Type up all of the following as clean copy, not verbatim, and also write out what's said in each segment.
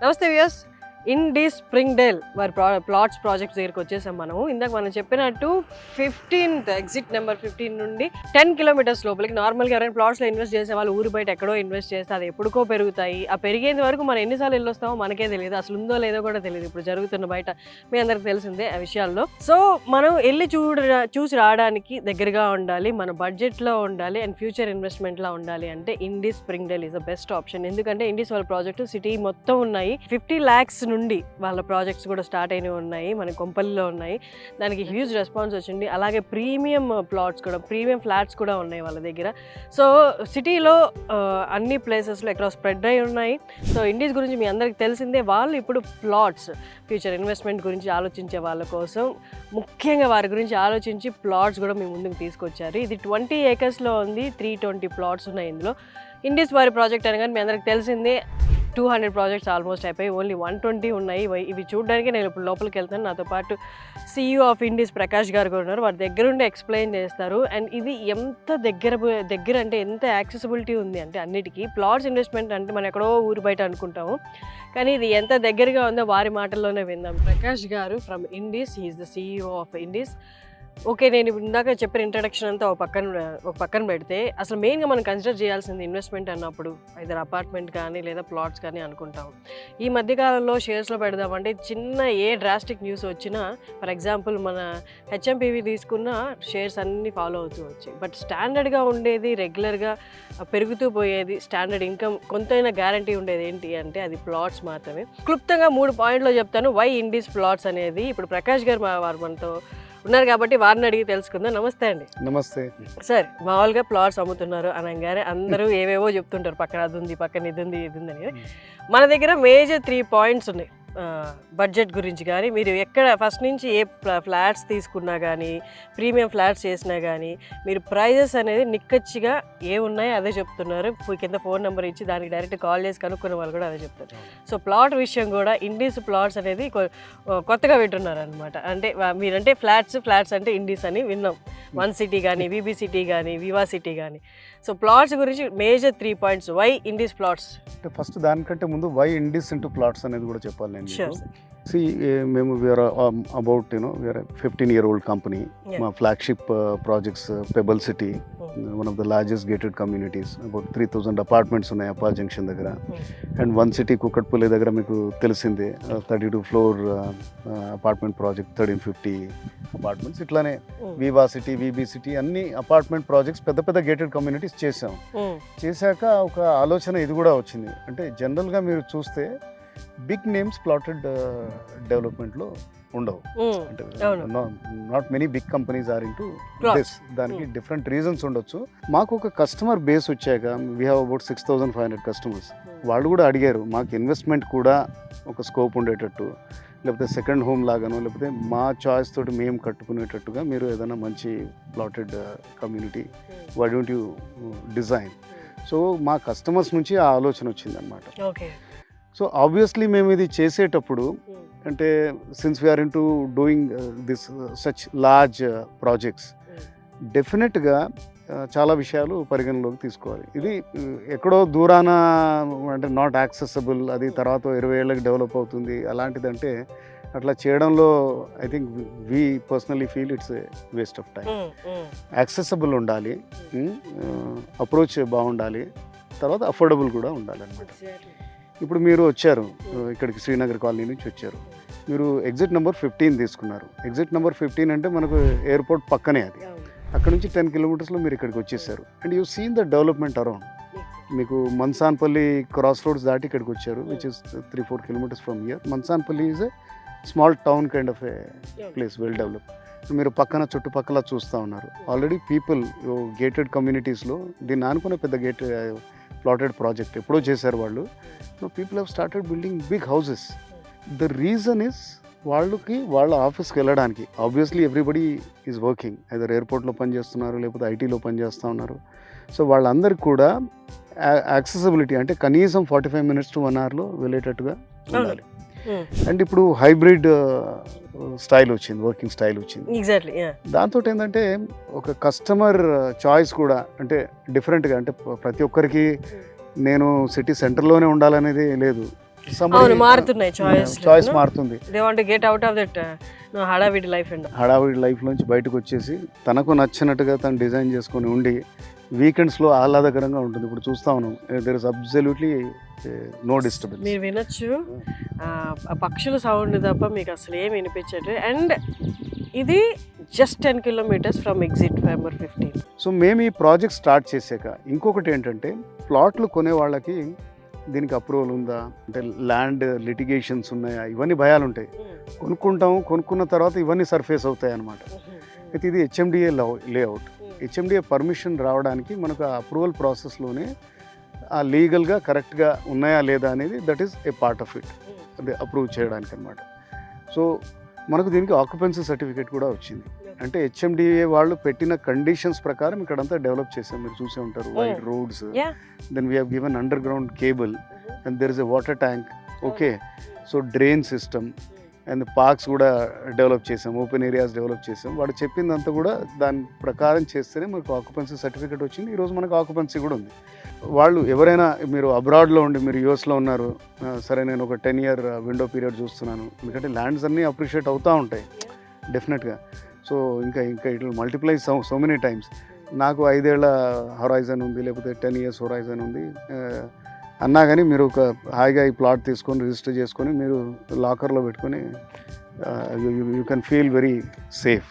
నమస్తే వ్యూయర్స్. ఇండి స్ప్రింగ్డేల్ వారి plots projects దగ్గరికి వచ్చేసాం మనము. ఇందాక మనం చెప్పినట్టు 15th ఎగ్జిట్ నెంబర్ 15 నుండి 10 కిలోమీటర్స్ లోపలికి నార్మల్గా ఎవరైనా ప్లాట్స్లో ఇన్వెస్ట్ చేసే వాళ్ళు ఊరు బయట ఎక్కడో ఇన్వెస్ట్ చేస్తే అది ఎప్పుడుకో పెరుగుతాయి. ఆ పెరిగేంత వరకు మనం ఎన్నిసార్లు వెళ్ళొస్తామో మనకే తెలియదు, అసలు ఉందో లేదో కూడా తెలియదు. ఇప్పుడు జరుగుతున్న బయట మీ అందరికి తెలిసిందే ఆ విషయాల్లో. సో మనం వెళ్ళి చూసి రావడానికి దగ్గరగా ఉండాలి, మన బడ్జెట్లో ఉండాలి అండ్ ఫ్యూచర్ ఇన్వెస్ట్మెంట్లా ఉండాలి అంటే ఇండి స్ప్రింగ్డేల్ ఈజ్ ద బెస్ట్ ఆప్షన్. ఎందుకంటే ఇండిస్ వాళ్ళ ప్రాజెక్టు సిటీ మొత్తం ఉన్నాయి. 50 lakhs నుండి వాళ్ళ ప్రాజెక్ట్స్ కూడా స్టార్ట్ అయినవి ఉన్నాయి, మన కొంపల్లిలో ఉన్నాయి. దానికి హ్యూజ్ రెస్పాన్స్ వచ్చింది. అలాగే ప్రీమియం ప్లాట్స్ కూడా, ప్రీమియం ఫ్లాట్స్ కూడా ఉన్నాయి వాళ్ళ దగ్గర. సో సిటీలో అన్ని ప్లేసెస్లో ఎక్కడ స్ప్రెడ్ అయి ఉన్నాయి. సో ఇండీస్ గురించి మీ అందరికి తెలిసిందే. వాళ్ళు ఇప్పుడు ప్లాట్స్ ఫ్యూచర్ ఇన్వెస్ట్మెంట్ గురించి ఆలోచించే వాళ్ళ కోసం ముఖ్యంగా వారి గురించి ఆలోచించి ప్లాట్స్ కూడా మీ ముందుకు తీసుకొచ్చారు. ఇది 20 acresలో ఉంది. 320 plots ఉన్నాయి ఇందులో. ఇండీస్ వారి ప్రాజెక్ట్ అనగానే మీ అందరికి తెలిసిందే. 200 ప్రాజెక్ట్స్ ఆల్మోస్ట్ అయిపోయి ఓన్లీ 120 ఉన్నాయి. ఇవి చూడడానికి నేను ఇప్పుడు లోపలికి వెళ్తాను. నాతో పాటు CEO ఆఫ్ ఇండీస్ ప్రకాష్ గారు కూడా ఉన్నారు. వారి దగ్గర ఉండి ఎక్స్ప్లెయిన్ చేస్తారు. అండ్ ఇది ఎంత దగ్గర అంటే ఎంత యాక్సెసిబిలిటీ ఉంది అంటే అన్నిటికీ. ప్లాట్స్ ఇన్వెస్ట్మెంట్ అంటే మనం ఎక్కడో ఊరు బయట అనుకుంటాము, కానీ ఇది ఎంత దగ్గరగా ఉందో వారి మాటల్లోనే విందాం. ప్రకాష్ గారు from Indis, he's the CEO of Indis. Okay, నేను ఇందాక చెప్పిన ఇంట్రడక్షన్ అంతా ఒక పక్కన పెడితే అసలు మెయిన్గా మనం కన్సిడర్ చేయాల్సింది ఇన్వెస్ట్మెంట్ అన్నప్పుడు ఐదర్ అపార్ట్మెంట్ కానీ లేదా ప్లాట్స్ కానీ అనుకుంటాం. ఈ మధ్యకాలంలో షేర్స్లో పెడదామంటే చిన్న ఏ డ్రాస్టిక్ న్యూస్ వచ్చినా, ఫర్ ఎగ్జాంపుల్ మన HMPV తీసుకున్న షేర్స్ అన్నీ ఫాలో అవుతూ వచ్చాయి. బట్ స్టాండర్డ్గా ఉండేది, రెగ్యులర్గా పెరుగుతూ పోయేది, స్టాండర్డ్ ఇన్కమ్ కొంతైనా గ్యారంటీ ఉండేది ఏంటి అంటే అది ప్లాట్స్ మాత్రమే. క్లుప్తంగా 3 పాయింట్లో చెప్తాను వై ఇండీస్ ప్లాట్స్ అనేది. ఇప్పుడు ప్రకాష్ గారు వారు మనతో ఉన్నారు కాబట్టి వారిని అడిగి తెలుసుకుందాం. నమస్తే అండి. నమస్తే సార్. మామూలుగా ప్లాట్స్ అమ్ముతున్నారు అనగానే అందరూ ఏవేవో చెప్తుంటారు, పక్కన అది ఉంది, పక్కన ఇది ఉంది అని. మన దగ్గర మేజర్ 3 points ఉన్నాయి బడ్జెట్ గురించి. కానీ మీరు ఎక్కడ ఫస్ట్ నుంచి ఏ ఫ్లాట్స్ తీసుకున్నా కానీ, ప్రీమియం ఫ్లాట్స్ చేసినా కానీ మీరు ప్రైజెస్ అనేది నిక్కచ్చిగా ఏమున్నాయో అదే చెప్తున్నారు. కింద ఫోన్ నెంబర్ ఇచ్చి దానికి డైరెక్ట్ కాల్ చేసి కనుక్కునే వాళ్ళు కూడా అదే చెప్తారు. సో ప్లాట్ విషయం కూడా ఇండీస్ ప్లాట్స్ అనేది కొత్తగా వింటున్నారు అనమాట. అంటే మీరంటే ఫ్లాట్స్ అంటే ఇండీస్ అని విన్నాం. వన్ సిటీ కానీ, VB సిటీ కానీ, వివా సిటీ కానీ. సో ప్లాట్స్ గురించి major 3 points why Indis plots. అంటే ఫస్ట్ దానికంటే ముందు వై ఇండీస్ ఇంటూ ప్లాట్స్ అనేది కూడా చెప్పాలి నేను. మేము we're about we're 15-year-old company. మా flagship projects Pebble City, one of the largest gated communities. About 3000 apartments ఉన్నాయి అప్పా జంక్షన్ దగ్గర. అండ్ వన్ సిటీ కుక్కట్పల్లి దగ్గర మీకు తెలిసిందే 32 floor అపార్ట్మెంట్ ప్రాజెక్ట్, 1350 అపార్ట్మెంట్స్. ఇట్లానే వివా సిటీ, VB సిటీ అన్ని అపార్ట్మెంట్ ప్రాజెక్ట్స్ పెద్ద పెద్ద గేటెడ్ కమ్యూనిటీస్ చేశాక ఒక ఆలోచన ఇది కూడా వచ్చింది. అంటే జనరల్గా మీరు చూస్తే బిగ్ నేమ్స్ ప్లాటెడ్ డెవలప్మెంట్లో ఉండవు. అంటే not many big companies are into this. దానికి డిఫరెంట్ రీజన్స్ ఉండొచ్చు. మాకు ఒక కస్టమర్ బేస్ వచ్చాక వీ హ్యావ్ అబౌట్ 6500 customers. వాళ్ళు కూడా అడిగారు మాకు ఇన్వెస్ట్మెంట్ కూడా ఒక స్కోప్ ఉండేటట్టు, లేకపోతే సెకండ్ హోమ్ లాగానో, లేకపోతే మా చాయిస్ తోటి మేము కట్టుకునేటట్టుగా మీరు ఏదైనా మంచి plotted community why don't you design. So మా కస్టమర్స్ నుంచి ఆ ఆలోచన వచ్చిందనమాట. సో ఆబ్వియస్లీ మేము ఇది చేసేటప్పుడు అంటే since we're into doing this such large projects, డెఫినెట్గా చాలా విషయాలు పరిగణలోకి తీసుకోవాలి. ఇది ఎక్కడో దూరాన అంటే నాట్ యాక్సెసబుల్, అది తర్వాత 20 ఏళ్ళకి డెవలప్ అవుతుంది అలాంటిదంటే అట్లా చేయడంలో I think we personally feel it's a waste of time. Accessible ఉండాలి, అప్రోచ్ బాగుండాలి, తర్వాత అఫోర్డబుల్ కూడా ఉండాలి అనమాట. ఇప్పుడు మీరు వచ్చారు ఇక్కడికి, శ్రీనగర్ కాలనీ నుంచి వచ్చారు. మీరు ఎగ్జిట్ నెంబర్ 15 తీసుకున్నారు. ఎగ్జిట్ నెంబర్ 15 అంటే మనకు ఎయిర్పోర్ట్ పక్కనే అది. అక్కడ నుంచి 10 kilometers మీరు ఇక్కడికి వచ్చేసారు. And you seen the development around. మీకు మన్సాన్పల్లి క్రాస్ రోడ్స్ దాటి ఇక్కడికి వచ్చారు, which is 3-4 kilometers from here. Mansanpalli is a small town kind of A place, well develop. మీరు పక్కన చుట్టుపక్కల చూస్తూ ఉన్నారు. ఆల్రెడీ పీపుల్ గేటెడ్ కమ్యూనిటీస్లో దీన్ని ఆనుకునే పెద్ద ప్లాటెడ్ ప్రాజెక్ట్ ఎప్పుడో చేశారు వాళ్ళు. So people have started building big houses. The reason is వాళ్ళ ఆఫీస్కి వెళ్ళడానికి obviously everybody is working, either ఎయిర్పోర్ట్లో పనిచేస్తున్నారు లేకపోతే ఐటీలో పనిచేస్తూ ఉన్నారు. సో వాళ్ళందరికీ కూడా యాక్సెసిబిలిటీ అంటే కనీసం 45 minutes to 1 hourలో వెళ్ళేటట్టుగా ఉండాలి. అండ్ ఇప్పుడు హైబ్రిడ్ స్టైల్ వచ్చింది, వర్కింగ్ స్టైల్ వచ్చింది. దాంతో ఏంటంటే ఒక కస్టమర్ చాయిస్ కూడా అంటే డిఫరెంట్గా, అంటే ప్రతి ఒక్కరికి నేను సిటీ సెంటర్లోనే ఉండాలనేది లేదు. అవును, మారుతున్నాయి చాయిస్ మారుతుంది. They want to get out of that హడావిడి లైఫ్ అండ్ హడావిడి లైఫ్ నుంచి బయటకు వచ్చేసి తనకు నచ్చినట్టుగా తను డిజైన్ చేసుకొని ఉండి వీకెండ్స్లో ఆహ్లాదకరంగా ఉంటుంది. ఇప్పుడు చూస్తా ఉన్నాం, there is absolutely no disturbance. మీరు వినొచ్చు ఆ పక్షుల సౌండ్ తప్ప మీకు అసలు ఏం వినిపించట్లేదు. అండ్ ఇది just 10 kilometers from exit number 15. So మేము ఈ ప్రాజెక్ట్ స్టార్ట్ చేసాక ఇంకొకటి ఏంటంటే, ప్లాట్లు కొనే వాళ్ళకి దీనికి అప్రూవల్ ఉందా, అంటే ల్యాండ్ లిటిగేషన్స్ ఉన్నాయా, ఇవన్నీ భయాలు ఉంటాయి. కొనుక్కున్న తర్వాత ఇవన్నీ సర్ఫేస్ అవుతాయి అన్నమాట. అయితే ఇది హెచ్ఎండిఏ లేఅవుట్. హెచ్ఎండిఏ పర్మిషన్ రావడానికి మనకు ఆ అప్రూవల్ ప్రాసెస్లోనే ఆ లీగల్గా కరెక్ట్గా ఉన్నాయా లేదా అనేది that is a part of it, అది అప్రూవ్ చేయడానికి అనమాట. సో మనకు దీనికి ఆక్యుపెన్సీ సర్టిఫికేట్ కూడా వచ్చింది. అంటే హెచ్ఎండిఏ వాళ్ళు పెట్టిన కండిషన్స్ ప్రకారం ఇక్కడంతా డెవలప్ చేసాం. మీరు చూసే ఉంటారు, wide roads, then we have given underground cable and there is a water tank, okay. So drain system and parks కూడా డెవలప్ చేసాం, ఓపెన్ ఏరియాస్ డెవలప్ చేసాం. వాడు చెప్పిందంతా కూడా దాని ప్రకారం చేస్తేనే మనకు ఆక్యుపెన్సీ సర్టిఫికేట్ వచ్చింది. ఈరోజు మనకు ఆక్యుపెన్సీ కూడా ఉంది. వాళ్ళు ఎవరైనా, మీరు అబ్రాడ్లో ఉండి మీరు యూఎస్లో ఉన్నారు, సరే నేను ఒక 10-year విండో పీరియడ్ చూస్తున్నాను, ఎందుకంటే ల్యాండ్స్ అన్నీ అప్రిషియేట్ అవుతూ ఉంటాయి డెఫినెట్గా. సో ఇంకా it will multiply so many times. నాకు 5 ఏళ్ల హొరైజన్ ఉంది, లేకపోతే 10 years హొరైజన్ ఉంది అన్నా కానీ మీరు ఒక హాయిగా ఈ ప్లాట్ తీసుకొని రిజిస్టర్ చేసుకొని మీరు లాకర్లో పెట్టుకొని you can feel very safe,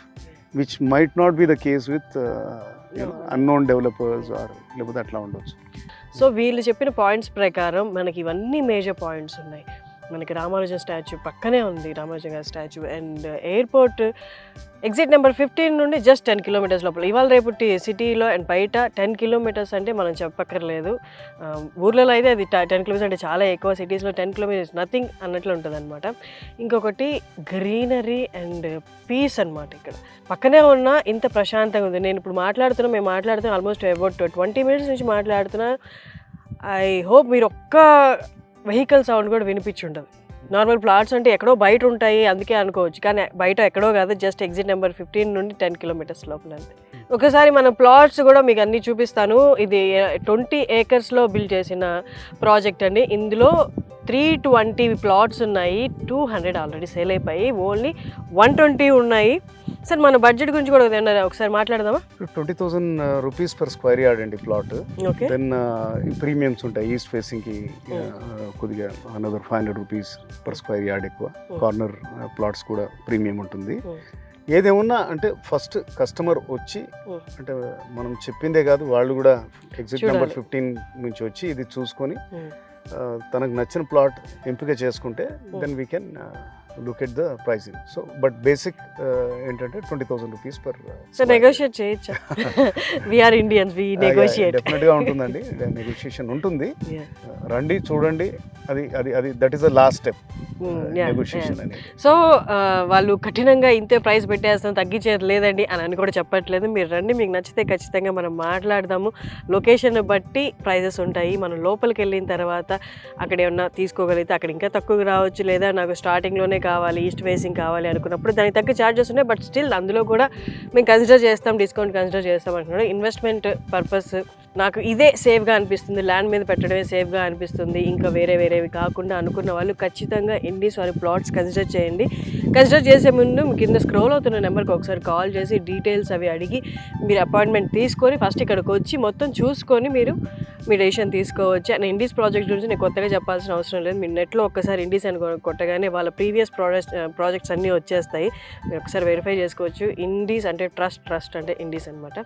which might not be the case with unknown developers or లేకపోతే అట్లా ఉండొచ్చు. సో వీళ్ళు చెప్పిన పాయింట్స్ ప్రకారం మనకి ఇవన్నీ మేజర్ పాయింట్స్ ఉన్నాయి. మనకి రామానుజం స్టాచ్యూ పక్కనే ఉంది, రామానుజం గారి statue, and airport exit number 15 నుండి జస్ట్ 10 kilometers లోపల. ఇవాళ రేపు సిటీలో అండ్ బయట 10 kilometers అంటే మనం చెప్పక్కర్లేదు. ఊర్లలో అయితే అది 10 kilometers అంటే చాలా ఎక్కువ, సిటీస్లో 10 kilometers నథింగ్ అన్నట్లు ఉంటుంది అనమాట. ఇంకొకటి గ్రీనరీ అండ్ పీస్ అనమాట. ఇక్కడ పక్కనే ఉన్న ఇంత ప్రశాంతంగా ఉంది. నేను ఇప్పుడు మేము మాట్లాడుతున్నాం ఆల్మోస్ట్ అబౌట్ 20 minutes నుంచి మాట్లాడుతున్నా. ఐ హోప్ మీరు ఒక్క వెహికల్ సౌండ్ కూడా వినిపించుండదు. నార్మల్ ప్లాట్స్ అంటే ఎక్కడో బయట ఉంటాయి అందుకే అనుకోవచ్చు, కానీ బయట ఎక్కడో కాదు, జస్ట్ ఎగ్జిట్ నెంబర్ 15 నుండి 10 kilometers లోపల అంతే. ఒకసారి మన ప్లాట్స్ కూడా మీకు అన్నీ చూపిస్తాను. ఇది 20 acres బిల్డ్ చేసిన ప్రాజెక్ట్ అండి. ఇందులో 320 plots ఉన్నాయి, 200 ఆల్రెడీ సేల్ అయిపోయి, ఓన్లీ 120 ఉన్నాయి. సార్ మన బడ్జెట్ గురించి కూడా ఒకసారి మాట్లాడదామా? 20,000 rupees per square yard అండి ప్లాట్. ఓకే. దెన్ ప్రీమియమ్స్ ఉంటాయి, ఈస్ట్ ఫేసింగ్కి కొద్దిగా another 500 rupees per square yard ఎక్కువ. కార్నర్ ప్లాట్స్ కూడా ప్రీమియం ఉంటుంది. ఏదేమన్నా అంటే ఫస్ట్ కస్టమర్ వచ్చి, అంటే మనం చెప్పిందే కాదు, వాళ్ళు కూడా ఎగ్జిట్ నెంబర్ 15 నుంచి వచ్చి ఇది చూసుకొని తనకు నచ్చిన ప్లాట్ ఎంపిక చేసుకుంటే then we can look at the pricing. So but basic ఏంటంటే 20,000 rupees per. సో నెగోషియేట్ చేయొచ్చా? We are Indians, we negotiate. డెఫినెట్గా ఉంటుందండి, నెగోషియేషన్ ఉంటుంది. రండి చూడండి, అది that is the last step, negotiation అనేది. సో వాళ్ళు కఠినంగా ఇంతే ప్రైస్ పెట్టేస్తాం, తగ్గించేది లేదండి అని కూడా చెప్పట్లేదు. మీరు రండి, మీకు నచ్చితే ఖచ్చితంగా మనం మాట్లాడదాము. లొకేషన్ బట్టి ప్రైజెస్ ఉంటాయి. మనం లోపలికి వెళ్ళిన తర్వాత అక్కడ ఏమన్నా తీసుకోగలిగితే అక్కడ ఇంకా తక్కువగా రావచ్చు, లేదా నాకు స్టార్టింగ్లోనే కావాలి, ఈస్ట్ ఫేసింగ్ కావాలి అనుకున్నప్పుడు దానికి తగ్గ ఛార్జెస్ ఉన్నాయి. బట్ స్టిల్ అందులో కూడా మేము కన్సిడర్ చేస్తాం, డిస్కౌంట్ కన్సిడర్ చేస్తాం అంటున్నాడు. ఇన్వెస్ట్మెంట్ పర్పస్ నాకు ఇదే సేఫ్గా అనిపిస్తుంది, ల్యాండ్ మీద పెట్టడమే సేఫ్గా అనిపిస్తుంది, ఇంకా వేరేవి కాకుండా అనుకున్న వాళ్ళు ఖచ్చితంగా ఇండీస్ వారి ప్లాట్స్ కన్సిడర్ చేయండి. కన్సిడర్ చేసే ముందు కింద స్క్రోల్ అవుతున్న నెంబర్కి ఒకసారి కాల్ చేసి డీటెయిల్స్ అవి అడిగి మీరు అపాయింట్మెంట్ తీసుకొని ఫస్ట్ ఇక్కడికి వచ్చి మొత్తం చూసుకొని మీరు మీ డెసిషన్ తీసుకోవచ్చు. అండ్ ఇండీస్ ప్రాజెక్ట్ గురించి నేను కొత్తగా చెప్పాల్సిన అవసరం లేదు. మీరు నెట్లో ఒక్కసారి ఇండీస్ అని కొట్టగానే వాళ్ళ ప్రీవియస్ ప్రాజెక్ట్స్ అన్నీ వచ్చేస్తాయి, మీరు ఒకసారి వెరిఫై చేసుకోవచ్చు. ఇండీస్ అంటే ట్రస్ట్ అంటే ఇండీస్ అనమాట.